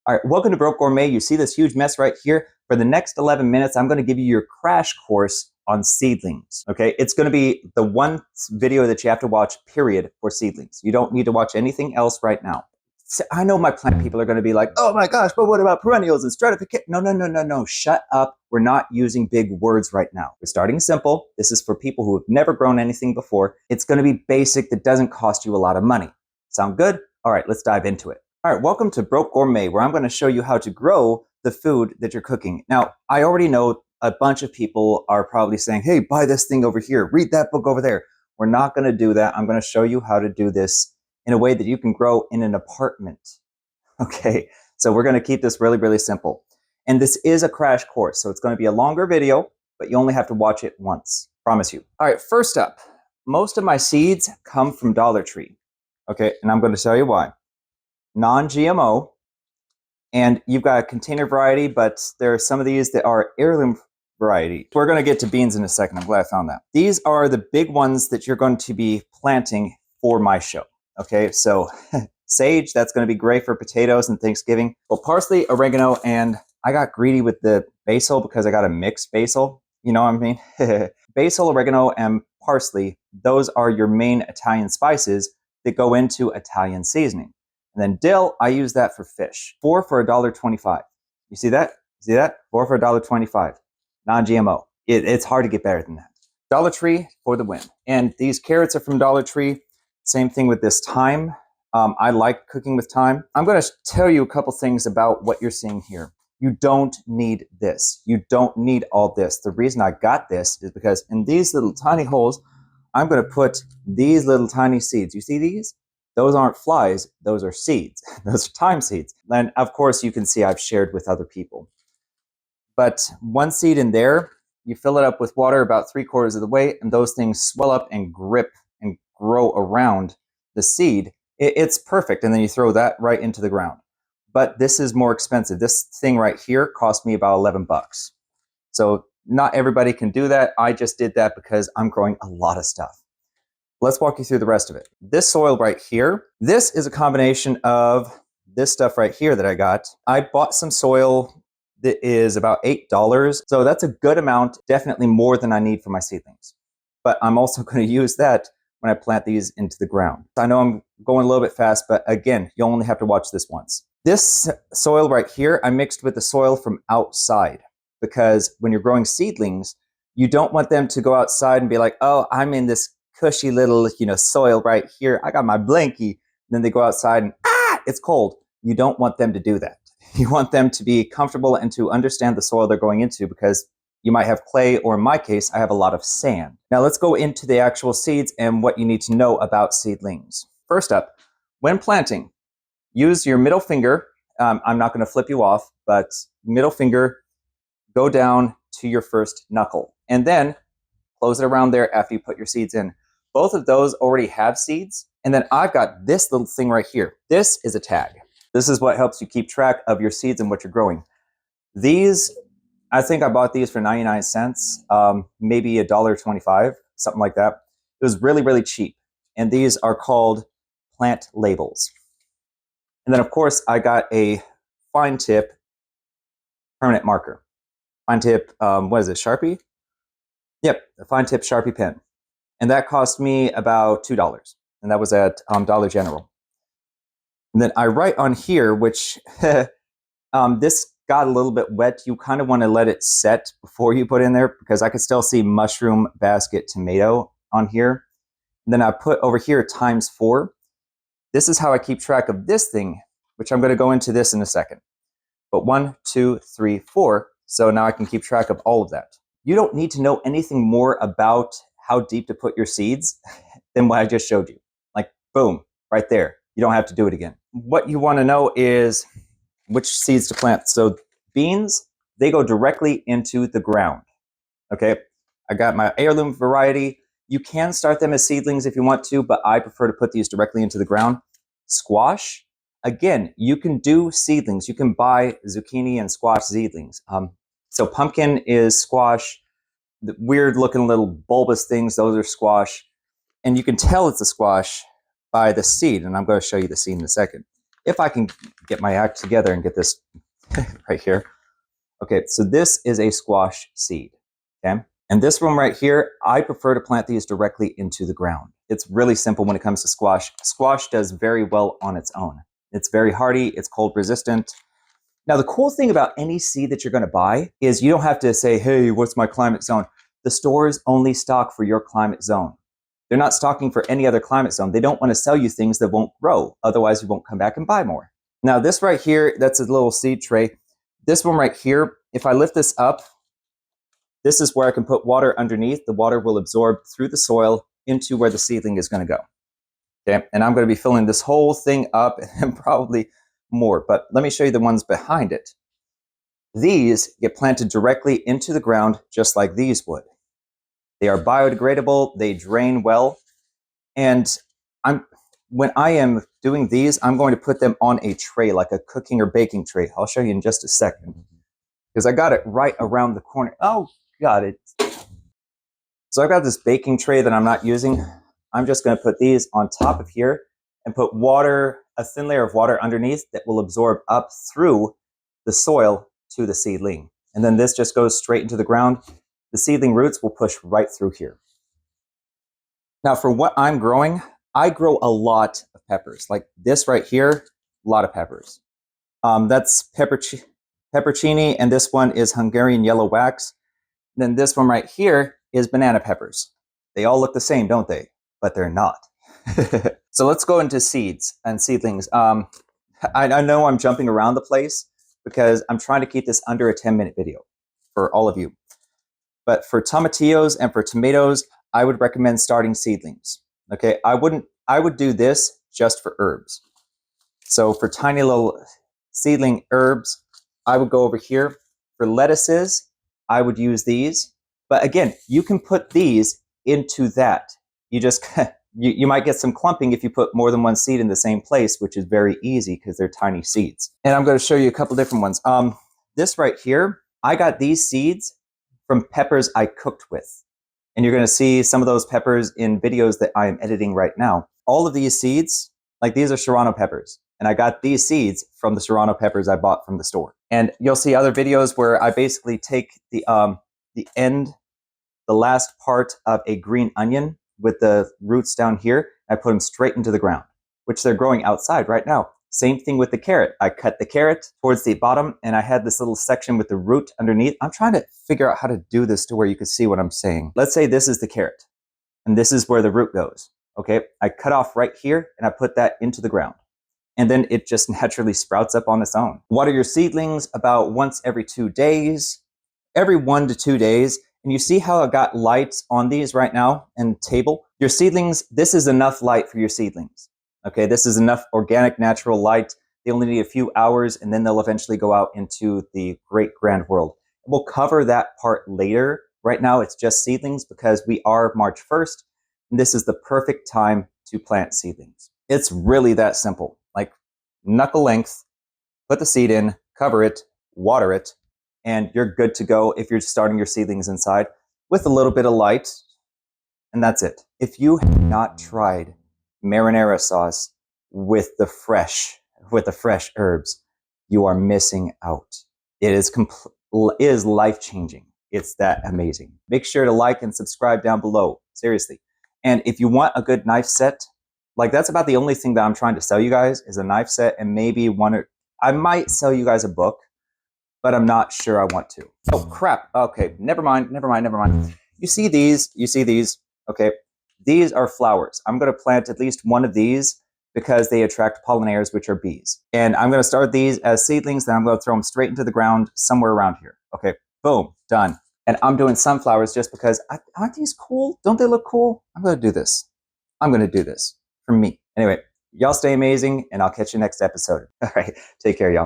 All right, welcome to Broke Gourmet. You see this huge mess right here? For the next 11 minutes, I'm going to give you your crash course on seedlings, okay? It's going to be the one video that you have to watch, period, for seedlings. You don't need to watch anything else right now. So I know my plant people are going to be like, oh my gosh, but what about perennials and stratification? No. Shut up. We're not using big words right now. We're starting simple. This is for people who have never grown anything before. It's going to be basic that doesn't cost you a lot of money. Sound good? All right, let's dive into it. All right, welcome to Broke Gourmet, where I'm going to show you how to grow the food that you're cooking. Now, I already know a bunch of people are probably saying, hey, buy this thing over here, read that book over there. We're not going to do that. I'm going to show you how to do this in a way that you can grow in an apartment. Okay, so we're going to keep this really, really simple. And this is a crash course, so it's going to be a longer video, but you only have to watch it once. Promise you. All right, first up, most of my seeds come from Dollar Tree. Okay, and I'm going to tell you why. Non-GMO, and you've got a container variety, but there are some of these that are heirloom variety. We're going to get to beans in a second. I'm glad I found that. These are the big ones that you're going to be planting for my show. Okay, so sage, that's going to be great for potatoes and Thanksgiving. Well, parsley, oregano, and I got greedy with the basil because I got a mixed basil. You know what I mean? Basil, oregano, and parsley, those are your main Italian spices that go into Italian seasoning. And then dill, I use that for fish. 4 for $1.25. You see that? See that? 4 for $1.25. Non-GMO. It's hard to get better than that. Dollar Tree for the win. And these carrots are from Dollar Tree. Same thing with this thyme. I like cooking with thyme. I'm going to tell you a couple things about what you're seeing here. You don't need this. You don't need all this. The reason I got this is because in these little tiny holes, I'm going to put these little tiny seeds. You see these? Those aren't flies, those are seeds. Those are thyme seeds. And of course, you can see I've shared with other people. But one seed in there, you fill it up with water about 3/4 of the way, and those things swell up and grip and grow around the seed. It's perfect, and then you throw that right into the ground. But this is more expensive. This thing right here cost me about 11 bucks. So not everybody can do that. I just did that because I'm growing a lot of stuff. Let's walk you through the rest of it. This soil right here, this is a combination of this stuff right here that I got. I bought some soil that is about $8. So that's a good amount, definitely more than I need for my seedlings. But I'm also going to use that when I plant these into the ground. I know I'm going a little bit fast, but again, you only have to watch this once. This soil right here, I mixed with the soil from outside because when you're growing seedlings, you don't want them to go outside and be like, oh, I'm in this cushy little, soil right here. I got my blankie. And then they go outside and, it's cold. You don't want them to do that. You want them to be comfortable and to understand the soil they're going into because you might have clay, or in my case, I have a lot of sand. Now let's go into the actual seeds and what you need to know about seedlings. First up, when planting, use your middle finger. I'm not going to flip you off, but middle finger, go down to your first knuckle. And then close it around there after you put your seeds in. Both of those already have seeds. And then I've got this little thing right here. This is a tag. This is what helps you keep track of your seeds and what you're growing. These, I think I bought these for 99 cents, maybe $1.25, something like that. It was really, really cheap. And these are called plant labels. And then, of course, I got a fine tip permanent marker. Fine tip, what is it, Sharpie? Yep, a fine tip Sharpie pen. And that cost me about $2. And that was at Dollar General. And then I write on here, which this got a little bit wet. You kind of want to let it set before you put in there because I could still see mushroom basket tomato on here. And then I put over here ×4. This is how I keep track of this thing, which I'm going to go into this in a second. But 1, 2, 3, 4. So now I can keep track of all of that. You don't need to know anything more about how deep to put your seeds than what I just showed you. Like, boom, right there. You don't have to do it again. What you want to know is which seeds to plant. So beans, they go directly into the ground. Okay, I got my heirloom variety. You can start them as seedlings if you want to, but I prefer to put these directly into the ground. Squash, again, you can do seedlings. You can buy zucchini and squash seedlings. So pumpkin is squash. The weird looking little bulbous things, those are squash. And you can tell it's a squash by the seed. And I'm going to show you the seed in a second. if I can get my act together and get this right here. Okay, so this is a squash seed, okay? And this one right here, I prefer to plant these directly into the ground. It's really simple when it comes to squash. Squash does very well on its own. It's very hardy, it's cold resistant. Now, the cool thing about any seed that you're gonna buy is you don't have to say, hey, what's my climate zone? The stores only stock for your climate zone. They're not stocking for any other climate zone. They don't wanna sell you things that won't grow. Otherwise, you won't come back and buy more. Now, this right here, that's a little seed tray. This one right here, if I lift this up, this is where I can put water underneath. The water will absorb through the soil into where the seedling is going to go. Okay, and I'm going to be filling this whole thing up and probably more, but let me show you the ones behind it. These get planted directly into the ground just like these would. They are biodegradable, they drain well, and when I am doing these, I'm going to put them on a tray, like a cooking or baking tray. I'll show you in just a second, because I got it right around the corner. Oh, got it. So I've got this baking tray that I'm not using. I'm just going to put these on top of here and put water, a thin layer of water underneath that will absorb up through the soil to the seedling. And then this just goes straight into the ground. The seedling roots will push right through here. Now for what I'm growing, I grow a lot of peppers. Like this right here, a lot of peppers. That's peppercini, and this one is Hungarian yellow wax. And then this one right here is banana peppers. They all look the same, don't they? But they're not. So let's go into seeds and seedlings. I know I'm jumping around the place because I'm trying to keep this under a 10-minute video for all of you. But for tomatillos and for tomatoes, I would recommend starting seedlings. Okay, I would do this just for herbs. So for tiny little seedling herbs, I would go over here. For lettuces, I would use these. But again, you can put these into that. You just you might get some clumping if you put more than one seed in the same place, which is very easy because they're tiny seeds. And I'm going to show you a couple different ones. This right here, I got these seeds from peppers I cooked with. And you're going to see some of those peppers in videos that I am editing right now. All of these seeds, like these are serrano peppers. And I got these seeds from the serrano peppers I bought from the store. And you'll see other videos where I basically take the last part of a green onion with the roots down here. I put them straight into the ground, which they're growing outside right now. Same thing with the carrot. I cut the carrot towards the bottom and I had this little section with the root underneath. I'm trying to figure out how to do this to where you can see what I'm saying. Let's say this is the carrot and this is where the root goes. Okay, I cut off right here and I put that into the ground. And then it just naturally sprouts up on its own. Water your seedlings about once every 2 days, every 1 to 2 days. And you see how I got lights on these right now and table? Your seedlings, this is enough light for your seedlings. Okay, this is enough organic, natural light. They only need a few hours and then they'll eventually go out into the great grand world. We'll cover that part later. Right now it's just seedlings because we are March 1st. And this is the perfect time to plant seedlings. It's really that simple. Like knuckle length, put the seed in, cover it, water it, and you're good to go if you're starting your seedlings inside with a little bit of light, and that's it. If you have not tried marinara sauce with the fresh herbs, you are missing out. It is life-changing. It's that amazing. Make sure to like and subscribe down below, seriously. And if you want a good knife set, like that's about the only thing that I'm trying to sell you guys is a knife set and maybe I might sell you guys a book, but I'm not sure I want to. Oh crap, okay, never mind. You see these, okay? These are flowers. I'm gonna plant at least one of these because they attract pollinators, which are bees. And I'm gonna start these as seedlings, then I'm gonna throw them straight into the ground somewhere around here. Okay, boom, done. And I'm doing sunflowers just because, aren't these cool? Don't they look cool? I'm gonna do this. I'm gonna do this for me. Anyway, y'all stay amazing and I'll catch you next episode. All right, take care, y'all.